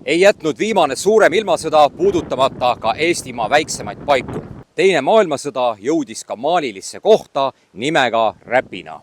Ei jätnud viimane suurem ilmasõda puudutamata ka Eestimaa väiksemaid paiku. Teine maailmasõda jõudis ka maalilisse kohta nimega Räpina.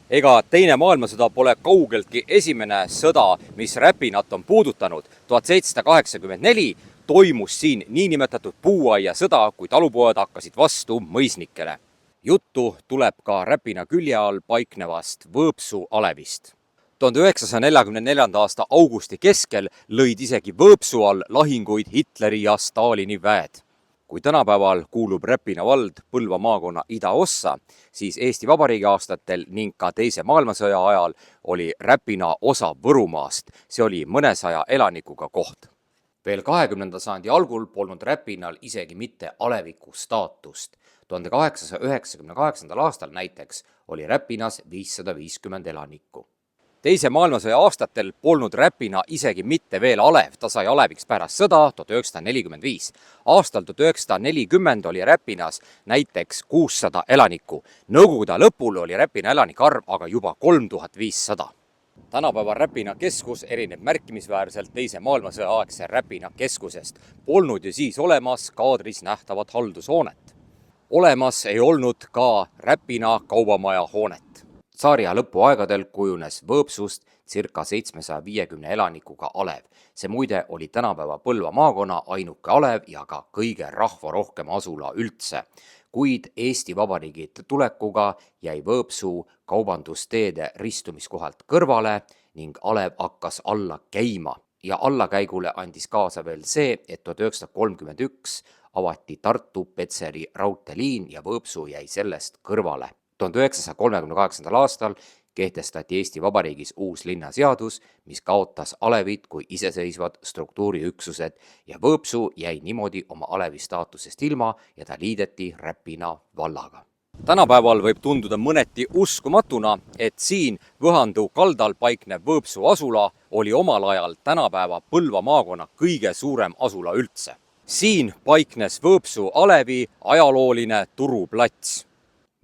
Ega teine maailmasõda pole kaugeltki esimene sõda, mis Räpinat on puudutanud. 1784 toimus siin niinimetatud puuaia sõda, kui talupojad hakkasid vastu mõisnikele. Juttu tuleb ka Räpina külje all paiknevast Võõpsu alevist. 1944. aasta augusti keskel lõid isegi Võõpsu all lahinguid Hitleri ja Stalini väed. Kui tänapäeval kuulub Räpina vald Põlva maakonna idaossa, siis Eesti Vabariigi aastatel ning ka teise maailmasõja ajal oli Räpina osa Võrumaast. See oli mõnesaja elanikuga koht. Veel 20. sajandi algul polnud Räpinal isegi mitte aleviku staatust. 1898. aastal näiteks oli Räpinas 550 elanikku. Teise maailmasõja aastatel polnud Räpina isegi mitte veel alev, ta sai aleviks pärast sõda 1945. Aastal 1940 oli Räpinas näiteks 600 elanikku. Nõukogude lõpul oli Räpina elanike arv aga juba 3500. Tänapäeva Räpina keskus erineb märkimisväärselt teise maailmasõja aegse Räpina keskusest. Polnud ju siis olemas kaadris nähtavat haldushoonet. Olemas ei olnud ka Räpina kaubamaja hoonet. Tsaariaja lõpuaegadel kujunes Võõpsust circa 750 elanikuga alev. See muide oli tänapäeva Põlva maakonna ainuke alev ja ka kõige rahvarohkem asula üldse. Kuid Eesti Vabariigi tulekuga jäi Võõpsu kaubandusteede ristumiskohalt kõrvale ning alev hakkas alla käima. Ja allakäigule andis kaasa veel see, et 1931 avati Tartu-Petseri raudteeliin ja Võõpsu jäi sellest kõrvale. 1938. aastal kehtestati Eesti Vabariigis uus linnaseadus, mis kaotas alevid kui iseseisvad struktuuriüksused ja Võõpsu jäi niimoodi oma alevi staatusest ilma ja ta liideti Räpina vallaga. Tänapäeval võib tunduda mõneti uskumatuna, et siin Võhandu kaldal paiknev Võõpsu asula oli omal ajal tänapäeva Põlva maakonna kõige suurem asula üldse. Siin paiknes Võõpsu alevi ajalooline turuplats.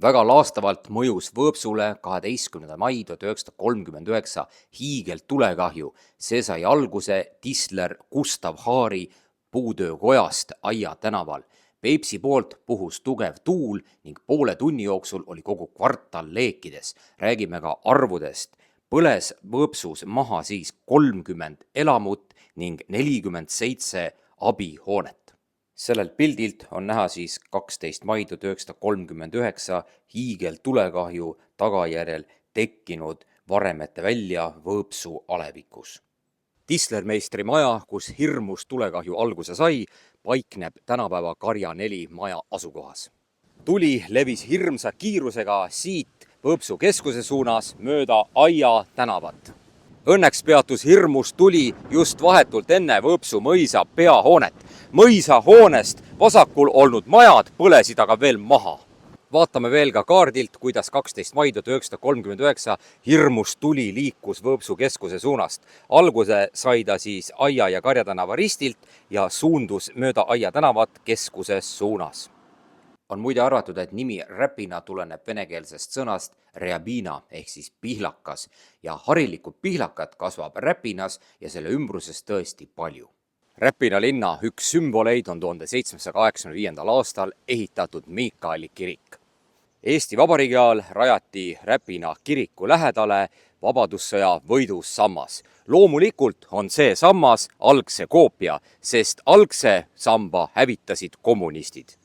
Väga laastavalt mõjus Võõpsule 12. mai 1939 hiigeltulekahju. See sai alguse tisler Gustav Haari puutöökojast Aia tänaval. Peipsi poolt puhus tugev tuul ning poole tunni jooksul oli kogu kvartal leekides. Räägime ka arvudest. Põles Võõpsus maha siis 30 elamut ning 47 abihoonet. Sellelt pildilt on näha siis 12. mai 1939 hiigeltulekahju tagajärjel tekkinud varemete välja Võõpsu alevikus. Tislermeistri maja, kus hirmus tulekahju alguse sai, paikneb tänapäeva Karja 4 maja asukohas. Tuli levis hirmsa kiirusega siit Võõpsu keskuse suunas mööda Aia tänavat. Õnneks peatus hirmus tuli just vahetult enne Võõpsu mõisa peahoonet. Mõisa hoonest vasakul olnud majad põlesid aga veel maha. Vaatame veel ka kaardilt, kuidas 12. mai 1939 hirmus tuli liikus Võõpsu keskuse suunast. Alguse sai ta siis Aia ja Karja tänava ristilt ja suundus mööda Aia tänavat keskuse suunas. On muide arvatud, et nimi Räpina tuleneb venekeelsest sõnast Rjabina ehk siis pihlakas ja harilikku pihlakat kasvab Räpinas ja selle ümbruses tõesti palju. Räpina linna üks sümboleid on 1785. aastal ehitatud Miikaeli kirik. Eesti Vabariigi ajal rajati Räpina kiriku lähedale Vabadussõja võidusammas. Loomulikult on see sammas algse koopia, sest algse samba hävitasid kommunistid.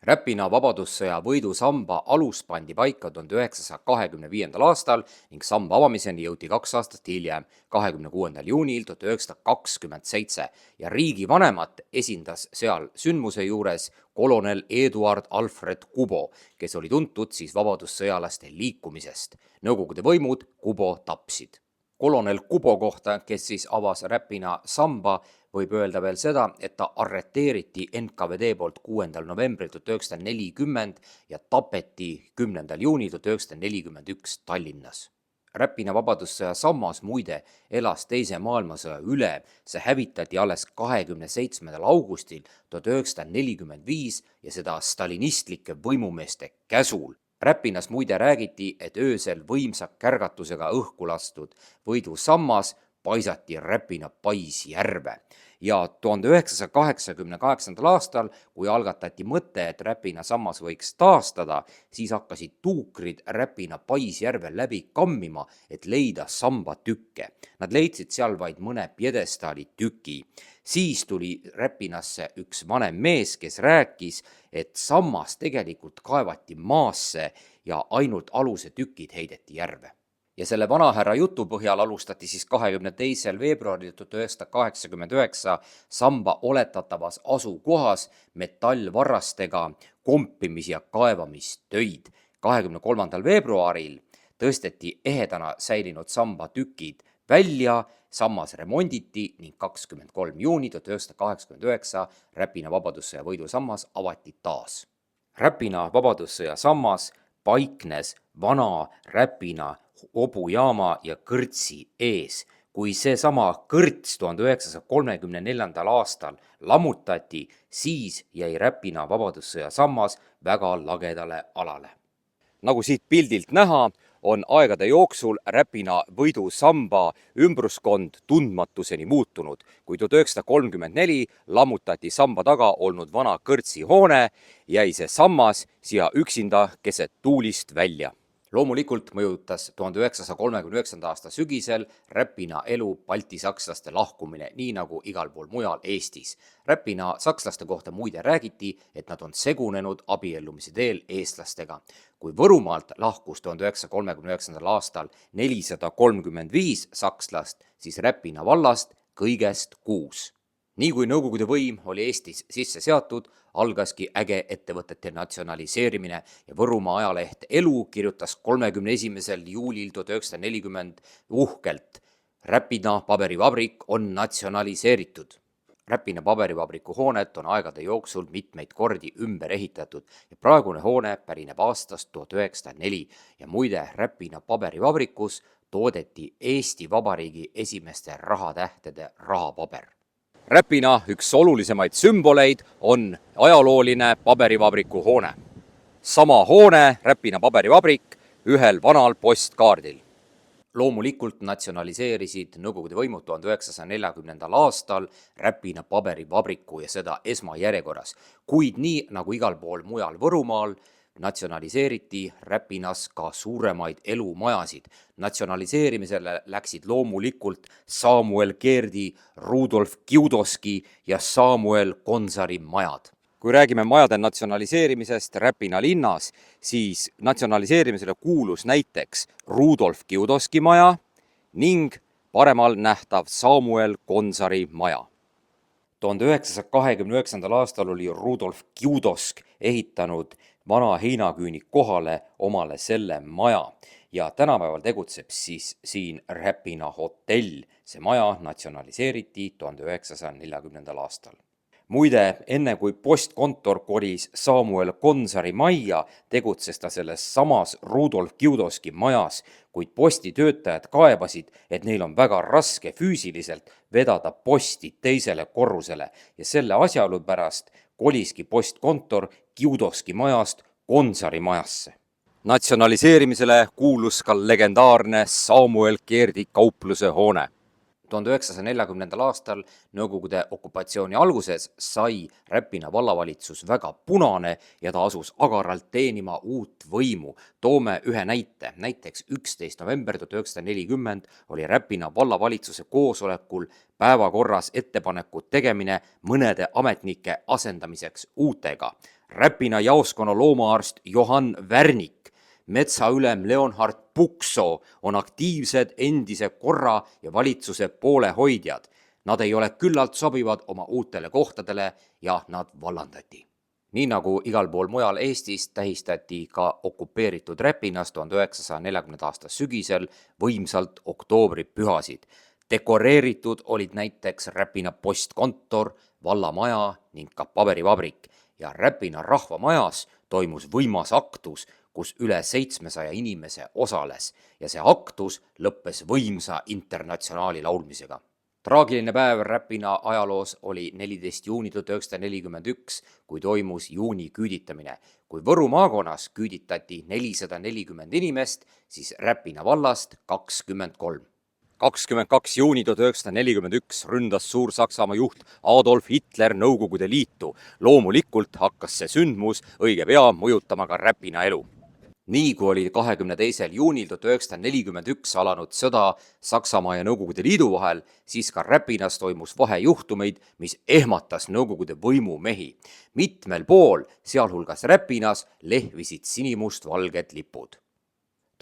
Räpina Vabadussõja võidusamba alus pandi paika 1925. aastal ning samba avamiseni jõuti 2 aastat hiljem, 26. juunil 1927 ja riigi vanemat esindas seal sündmuse juures kolonel Eduard Alfred Kubo, kes oli tuntud siis vabadussõjalaste liikumisest. Nõukogude võimud Kubo tapsid. Kolonel Kubo kohta, kes siis avas Räpina samba, võib öelda veel seda, et ta arreteeriti NKVD poolt 6. novembril 1940 ja tapeti 10. juunil 1941 Tallinnas. Räpina Vabadussõja sammas muide elas teise maailmasõja üle, see hävitati alles 27. augustil 1945 ja seda stalinistlike võimumeeste käsul. Räpinas muide räägiti, et öösel võimsa kärgatusega õhku lastud võidusammas paisati Räpina paisjärve ja 1988. aastal, kui algatati mõte, et Räpina sammas võiks taastada, siis hakkasid tuukrid Räpina paisjärvel läbi kammima, et leida sambatükke. Nad leidsid seal vaid mõne pjedestaali tüki. Siis tuli Räpinasse üks vanem mees, kes rääkis, et sammas tegelikult kaevati maasse ja ainult aluse tükid heideti järve. Ja selle vanahärra jutu põhjal alustati siis 22. veebruaril 1989 samba oletatavas asukohas metallvarrastega kompimis- ja kaevamistöid. 23. veebruaril tõsteti ehedana säilinud samba tükid välja, sammas remonditi ning 23. juuni 1989 Räpina vabadussõja võidusammas avati taas. Räpina vabadussõja sammas paiknes vana Räpina hobujaama ja kõrtsi ees. Kui seesama kõrts 1934. aastal lammutati, siis jäi Räpina vabadussõja sammas väga lagedale alale. Nagu siit pildilt näha, on aegade jooksul Räpina võidusamba ümbruskond tundmatuseni muutunud. Kui 1934 lammutati samba taga olnud vana kõrtsi hoone, jäi see sammas siia üksinda keset tuulist välja. Loomulikult mõjutas 1939. aasta sügisel Räpina elu baltisakslaste lahkumine, nii nagu igal pool mujal Eestis. Räpina sakslaste kohta muide räägiti, et nad on segunenud abiellumise teel eestlastega. Kui Võrumaalt lahkus 1939. aastal 435 sakslast, siis Räpina vallast kõigest 6. Nii kui Nõukogude võim oli Eestis sisse seatud, algaski äge ettevõtete natsionaliseerimine ja Võrumaa ajaleht Elu kirjutas 31. juulil 1940 uhkelt: Räpina paberivabrik on natsionaliseeritud. Räpina paberivabriku hoonet on aegade jooksul mitmeid kordi ümber ehitatud ja praegune hoone pärineb aastast 1904 ja muide Räpina paberivabrikus toodeti Eesti Vabariigi esimeste rahatähtede rahapaber. Räpina üks olulisemaid sümboleid on ajalooline paberivabriku hoone. Sama hoone, Räpina paberivabrik, ühel vanal postkaardil. Loomulikult natsionaliseerisid Nõukogude võimud 1940. aastal Räpina paberivabriku ja seda esmajärjekorras, kuid nii nagu igal pool mujal Võrumaal, natsionaliseeriti Räpinas ka suuremaid elumajasid. Natsionaliseerimisele läksid loomulikult Samuel Gerdi, Rudolf Kiudoski ja Samuel Konsari majad. Kui räägime majade natsionaliseerimisest Räpina linnas, siis natsionaliseerimisele kuulus näiteks Rudolf Kiudoski maja ning paremal nähtav Samuel Konsari maja. 1929. aastal oli Rudolf Kiudosk ehitanud vana heinaküünik kohale omale selle maja ja tänapäeval tegutseb siis siin Räpina hotell. See maja natsionaliseeriti 1940. aastal. Muide, enne kui postkontor kolis Samuel Konsari majja, tegutses ta selles samas Rudolf Kiudoski majas, kuid postitöötajad kaebasid, et neil on väga raske füüsiliselt vedada posti teisele korrusele ja selle asjaolu pärast koliski postkontor Kiudoski majast Konsari majasse. Natsionaliseerimisele kuulus ka legendaarne Samuel Gerdi kaupluse hoone. 1940. aastal Nõukogude okupatsiooni alguses sai Räpina vallavalitsus väga punane ja ta asus agaralt teenima uut võimu. Toome ühe näite. Näiteks 11. november 1940 oli Räpina vallavalitsuse koosolekul päevakorras ettepanekud tegemine mõnede ametnike asendamiseks uutega. Räpina jaoskonna loomaarst Johan Värnik, metsaülem Leonhard Pukso on aktiivsed endise korra ja valitsuse poolehoidjad. Nad ei ole küllalt sobivad oma uutele kohtadele ja nad vallandati. Nii nagu igal pool mujal Eestis tähistati ka okupeeritud Räpinas 1940. aasta sügisel võimsalt oktoobripühasid. Dekoreeritud olid näiteks Räpina postkontor, vallamaja ning ka paberivabrik ja Räpina rahvamajas toimus võimas aktus, kus üle 700 inimese osales ja see aktus lõppes võimsa internatsionaali laulmisega. Traagiline päev Räpina ajaloos oli 14. juuni 1941, kui toimus juuni küüditamine. Kui Võru maakonnas küüditati 440 inimest, siis Räpina vallast 23. 22. juuni 1941 ründas Suur-Saksamaa juht Adolf Hitler Nõukogude Liitu. Loomulikult hakkas see sündmus õige pea mõjutama ka Räpina elu. Nii kui oli 22. juunil 1941 alanud sõda Saksamaa ja Nõukogude Liidu vahel, siis ka Räpinas toimus vahejuhtumeid, mis ehmatas Nõukogude võimumehi. Mitmel pool, sealhulgas Räpinas, lehvisid sinimustvalged lipud.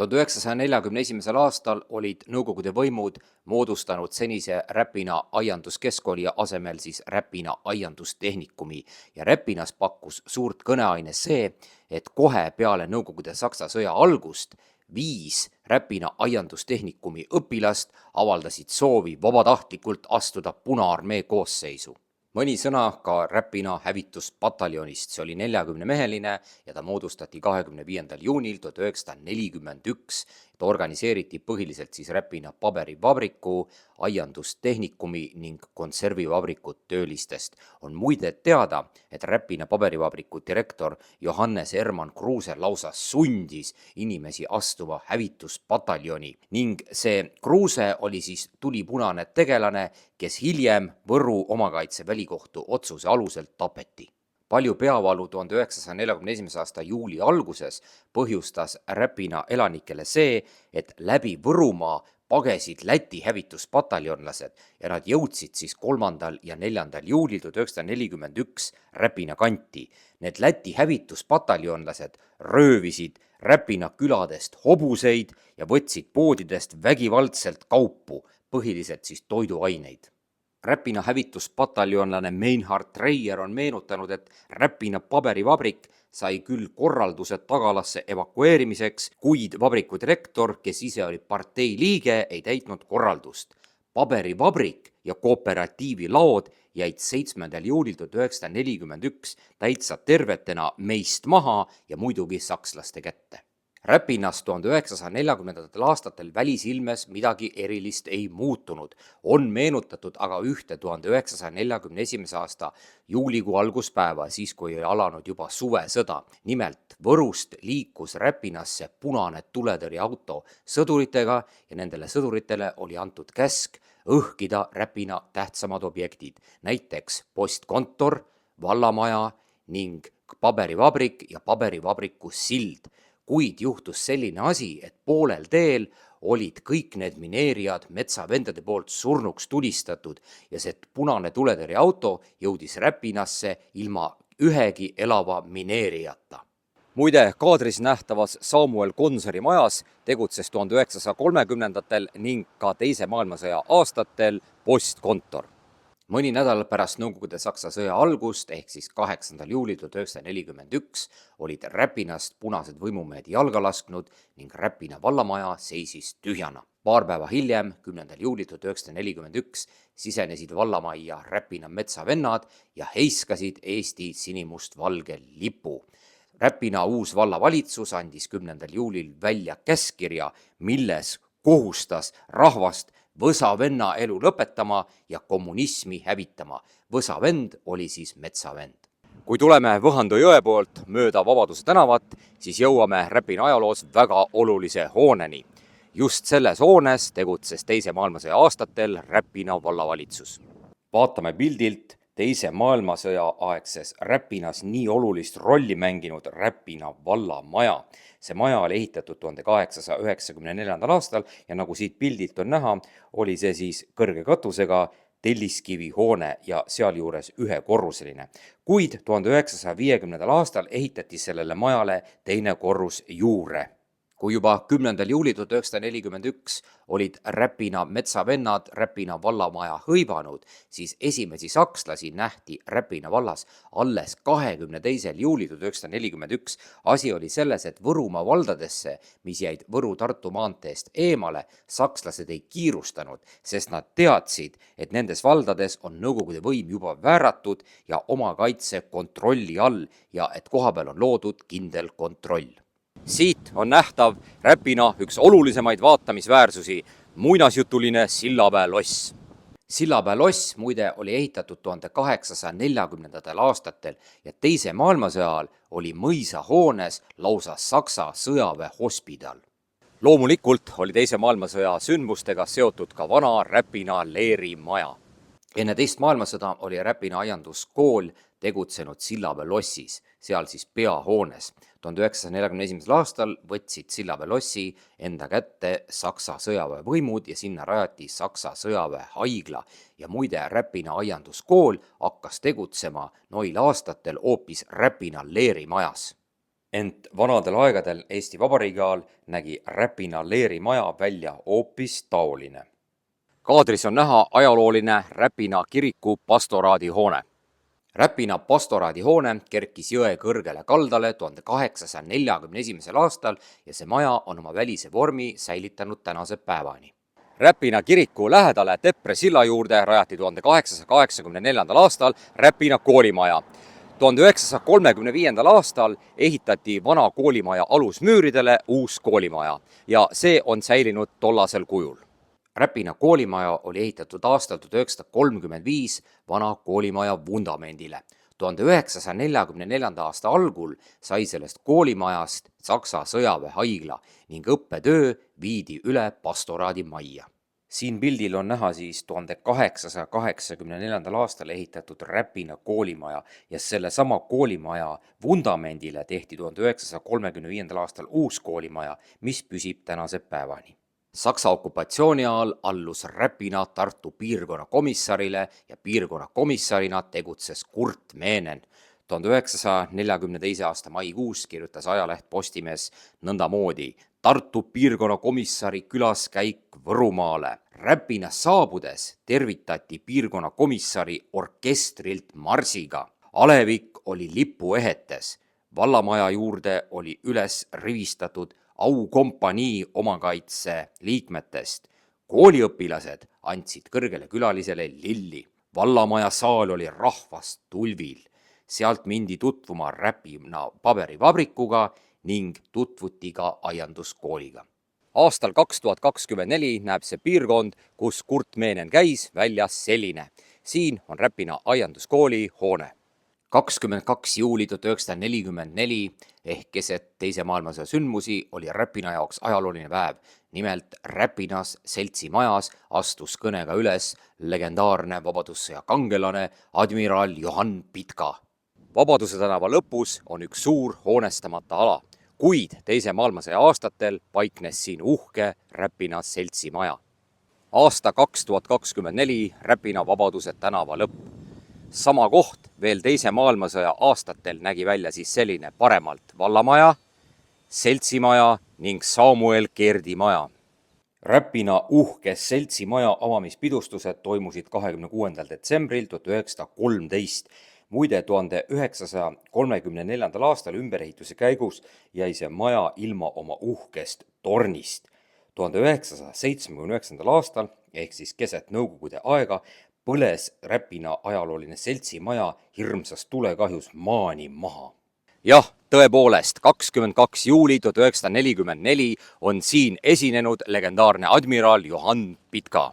1941. aastal olid Nõukogude võimud moodustanud senise Räpina aianduskeskkooli asemel siis Räpina aiandustehnikumi ja Räpinas pakkus suurt kõneaine see, et kohe peale Nõukogude Saksa sõja algust 5 Räpina aiandustehnikumi õpilast avaldasid soovi vabatahtlikult astuda Punaarmee koosseisu. Mõni sõna ka Räpina hävituspataljonist, see oli 40-meheline ja ta moodustati 25. juunil 1941. Ta organiseeriti põhiliselt siis Räpina paberivabriku, aiandustehnikumi ning konservivabriku töölistest. On muide teada, et Räpina paberivabriku direktor Johannes Hermann Kruuse lausa sundis inimesi astuma hävituspataljoni ning see Kruuse oli siis tulipunane tegelane, kes hiljem Võru omakaitse välikohtu otsuse alusel tapeti. Palju peavalu 1941. aasta juuli alguses põhjustas Räpina elanikele see, et läbi Võrumaa pagesid Läti hävituspataljonlased ja nad jõudsid siis 3. ja 4. juulil 1941 Räpina kanti. Need Läti hävituspataljonlased röövisid Räpina küladest hobuseid ja võtsid poodidest vägivaldselt kaupu, põhiliselt siis toiduaineid. Räpina hävituspataljonlane Meinhard Treier on meenutanud, et Räpina paberivabrik sai küll korraldused tagalasse evakueerimiseks, kuid vabriku direktor, kes ise oli partei liige, ei täitnud korraldust. Paberivabrik ja kooperatiivi laod jäid 7. juulil 1941 täitsa tervetena meist maha ja muidugi sakslaste kätte. Räpinas 1940. aastatel välisilmes midagi erilist ei muutunud. On meenutatud aga ühte 1941. aasta juulikuu alguspäeva, siis kui oli alanud juba suvesõda. Nimelt Võrust liikus Räpinasse punane tuletõrjeauto sõduritega ja nendele sõduritele oli antud käsk õhkida Räpina tähtsamad objektid, näiteks postkontor, vallamaja ning paberivabrik ja paberivabriku sild. Kuid juhtus selline asi, et poolel teel olid kõik need mineerijad metsavendade poolt surnuks tulistatud ja see punane tuletõrjeauto jõudis Räpinasse ilma ühegi elava mineerijata. Muide, kaadris nähtavas Samuel Konsari majas tegutses 1930. ning ka Teise maailmasõja aastatel postkontor. Mõni nädal pärast Nõukogude Saksa sõja algust ehk siis 8. juulil 1941 olid Räpinast punased võimumehed jalga lasknud ning Räpina vallamaja seisis tühjana. Paar päeva hiljem, 10. juulil 1941, sisenesid vallamajja Räpina metsavennad ja heiskasid Eesti sinimustvalge lipu. Räpina uus vallavalitsus andis 10. juulil välja käskkirja, milles kohustas rahvast Võsavenna elu lõpetama ja kommunismi hävitama. Võsavend oli siis metsavend. Kui tuleme Võhandu jõe poolt mööda Vabaduse tänavat, siis jõuame Räpina ajaloos väga olulise hooneni. Just selles hoones tegutses Teise maailmasõja aastatel Räpina vallavalitsus. Vaatame pildilt Teise maailmasõja aegses Räpinas nii olulist rolli mänginud Räpina vallamaja. See maja oli ehitatud 1894. aastal ja nagu siit pildilt on näha, oli see siis kõrge katusega telliskivihoone ja sealjuures ühekorruseline. Kuid 1950. aastal ehitati sellele majale teine korrus juurde. Kui juba 10. juuli 1941 olid Räpina metsavennad Räpina vallamaja hõivanud, siis esimesi sakslasi nähti Räpina vallas alles 22. juuli 1941. Asi oli selles, et Võrumaa valdadesse, mis jäid Võru-Tartu maanteest eemale, sakslased ei kiirustanud, sest nad teadsid, et nendes valdades on Nõukogude võim juba vääratud ja oma kaitse kontrolli all ja et kohapeal on loodud kindel kontroll. Siit on nähtav Räpina üks olulisemaid vaatamisväärsusi, muinasjutuline Sillamäe loss. Sillamäe loss muide oli ehitatud 1840. aastatel ja Teise maailmasõja ajal oli mõisahoones lausa Saksa sõjaväehospidal. loomulikult oli Teise maailmasõja sündmustega seotud ka vana Räpina leerimaja. Enne teist maailmasõda oli Räpina aianduskool tegutsenud Sillamäe lossis, seal siis peahoones. 1941. aastal võtsid Sillamäe lossi enda kätte Saksa sõjaväevõimud ja sinna rajati Saksa sõjaväehaigla. Ja muide, Räpina aianduskool hakkas tegutsema noil aastatel hoopis Räpina leerimajas. Ent vanadel aegadel Eesti Vabariigi ajal nägi Räpina leerimaja välja hoopis taoline. Kaadris on näha ajalooline Räpina kiriku pastoraadihoone. Räpina pastoraadihoone kerkis jõe kõrgele kaldale 1841. aastal ja see maja on oma välise vormi säilitanud tänase päevani. Räpina kiriku lähedale Tepre silla juurde rajati 1884. aastal Räpina koolimaja. 1935. aastal ehitati vana koolimaja alusmüüridele uus koolimaja ja see on säilinud tollasel kujul. Räpina koolimaja oli ehitatud aastal 1935 vana koolimaja vundamendile. 1944. aasta algul sai sellest koolimajast Saksa sõjaväehaigla ning õppetöö viidi üle pastoraadi majja. Siin pildil on näha siis 1884. aastal ehitatud Räpina koolimaja ja selle sama koolimaja vundamendile tehti 1935. aastal uus koolimaja, mis püsib tänase päevani. Saksa okupatsiooni ajal allus Räpina Tartu piirkonnakomissarile ja piirkonnakomissarina tegutses Kurt Meenen. 1942. aasta maikuus kirjutas ajaleht Postimees nõndamoodi: Tartu piirkonnakomissari külaskäik Võrumaale. Räpina saabudes tervitati piirkonnakomissari orkestrilt marsiga. Alevik oli lipuehetes. Vallamaja juurde oli üles rivistatud aukompanii omakaitse liikmetest. Kooliõpilased andsid kõrgele külalisele lilli. Vallamaja saal oli rahvast tulvil. Sealt mindi tutvuma Räpina paberivabrikuga ning tutvuti ka aianduskooliga. Aastal 2024 näeb see piirkond, kus Kurt Meenen käis, väljas selline. Siin on Räpina aianduskooli hoone. 22. juuli 1944 ehk keset Teise maailmasõja sündmusi oli Räpina jaoks ajalooline päev. Nimelt Räpinas seltsimajas astus kõnega üles legendaarne vabadussõja kangelane admiral Johann Pitka. Vabaduse tänava lõpus on üks suur hoonestamata ala, kuid Teise maailmasõja aastatel paiknes siin uhke Räpina seltsimaja. Aasta 2024 Räpina Vabaduse tänava lõpp. Sama koht veel Teise maailmasõja aastatel nägi välja siis selline: paremalt vallamaja, seltsimaja ning Samuel Kerdi maja. Räpina uhke seltsimaja avamispidustused toimusid 26. detsembril 1913. Muide, 1934. aastal ümberehituse käigus jäi see maja ilma oma uhkest tornist. 1979. aastal ehk siis keset nõukogude aega põles Räpina ajalooline seltsimaja hirmsas tulekahjus maani maha. Jah, tõepoolest, 22. juuli 1944 on siin esinenud legendaarne admiral Johann Pitka.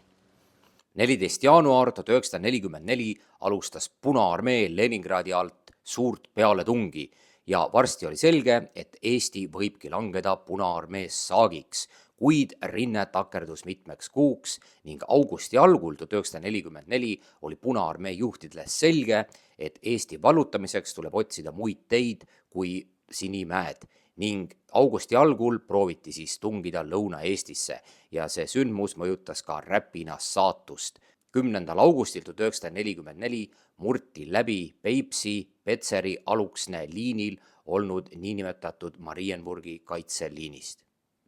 14. jaanuar 1944 alustas Punaarmee Leningradi alt suurt pealetungi ja varsti oli selge, et Eesti võibki langeda Punaarmee saagiks, kuid rinne takerdus mitmeks kuuks ning augusti algul 1944 oli Punaarmee juhtidele selge, et Eesti vallutamiseks tuleb otsida muid teid kui Sinimäed ning augusti algul prooviti siis tungida Lõuna-Eestisse ja see sündmus mõjutas ka Räpina saatust. 10. augustil 1944 murti läbi Peipsi, Petseri, Aluksne liinil olnud niinimetatud Marienburgi kaitseliinist.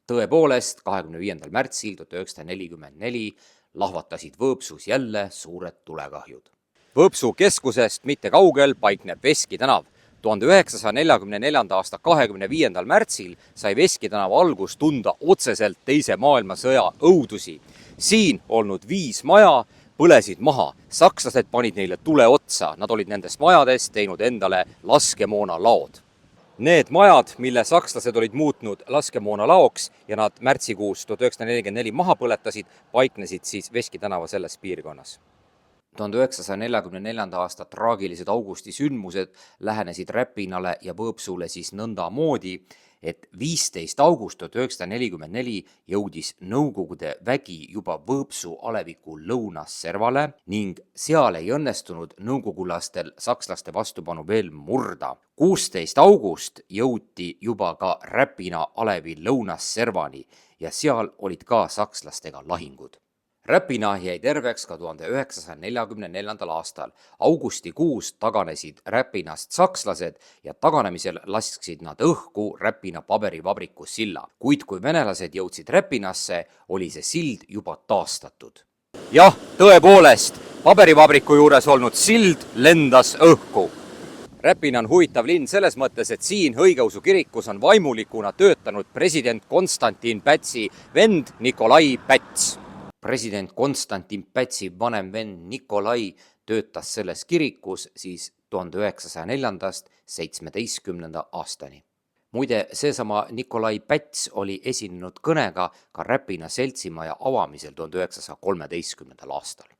Tõepoolest, 25. märtsil 1944 lahvatasid Võõpsus jälle suured tulekahjud. Võõpsu keskusest mitte kaugel paikneb Veski tänav. 1944. aasta 25. märtsil sai Veski tänava algus tunda otseselt Teise maailmasõja õudusi. Siin olnud 5 maja põlesid maha. Sakslased panid neile tule otsa. Nad olid nendest majadest teinud endale laskemoonalaod. Need majad, mille sakslased olid muutnud laskemoonalaoks ja nad märtsikuus 1944 maha põletasid, paiknesid siis Veski tänava selles piirkonnas. 1944. aasta traagilised augusti sündmused lähenesid Räpinale ja Võõpsule siis nõndamoodi, et 15. august 1944 jõudis Nõukogude vägi juba Võõpsu aleviku lõunasservale ning seal ei õnnestunud nõukogulastel sakslaste vastupanu veel murda. 16. august jõuti juba ka Räpina alevi lõunasservani ja seal olid ka sakslastega lahingud. Räpina jäi terveks ka 1944. aastal. Augustikuus taganesid Räpinast sakslased ja taganemisel lasksid nad õhku Räpina paberivabriku silla. Kuid kui venelased jõudsid Räpinasse, oli see sild juba taastatud. Jah, tõepoolest, paberivabriku juures olnud sild lendas õhku. Räpina on huvitav linn selles mõttes, et siin õigeusu kirikus on vaimulikuna töötanud president Konstantin Pätsi vend Nikolai Päts. President Konstantin Pätsi vanem vend Nikolai töötas selles kirikus siis 1904.–17. aastani. Muide, seesama Nikolai Päts oli esinenud kõnega ka Räpina seltsimaja avamisel 1913. aastal.